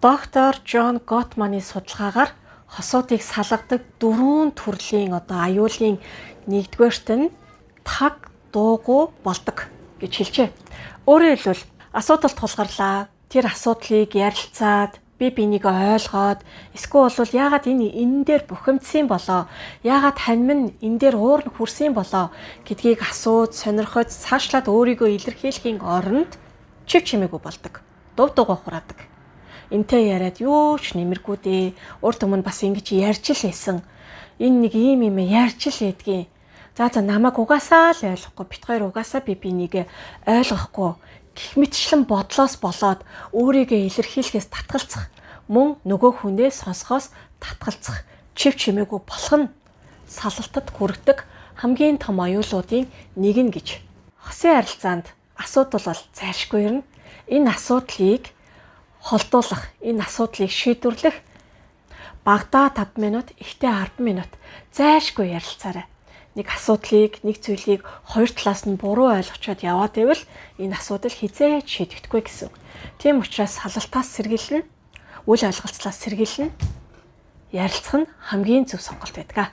Доктор Джон Готманы судалгаагаар хосуудыг салгадаг 4 төрлийн аюулын нэгдүгээрт нь таг дуугүй болдог гэж хэлжээ. Өөрөөр хэлбэл асуудалд тулгарлаа. Тэр асуудлыг ярилцаад бие бинийгээ ойлгоод эсвэл бол яагаад энэ дээр бухимдсан болоо? Яагаад хань минь энэ дээр уурн хүрсэн болоо гэдгийг асууж сонирхож цаашлаад өөрийгөө илэрхийлэхийн оронд чив чимээгүй болдог. Дув дугаа хураадаг. Энтэй яриад юу ч нэмэргүй дээ. Урд өмнө бас ингэж ярьж л байсан. Энэ нэг ийм юм ярьж л байдгийн. За намайг угаасаа л ойлгохгүй. Бит хоёр угаасаа би бинийгээ ойлгохгүй. Гэх мэтчлэн бодлоос болоод өөрийгөө илэрхийлэхээс татгалцах, мөн нөгөө хүнээ сонсохоос татгалцах чив чимээгүй болох нь салалтад хүргэдэг хамгийн том аюулуудын нэг нь гэж. Хосын харилцаанд асуудал бол зайлшгүй ирнэ. Энэ асуудлыг холдуулах, энэ асуудлыг шийдвэрлэх багадаа 5 минут, ихтэй 10 минут зайлшгүй ярилцаарай. Нэг асуудлыг, нэг зүйлийг хоёр талаас нь буруу ойлгочоод яваад ивэл энэ асуудал хизээж шийдэгдэхгүй гэсэн. Тийм учраас салалтаас сэргийлнэ, үл ойлголцлоос сэргийлнэ. Ярилцах нь хамгийн зөв сонголт байдаг.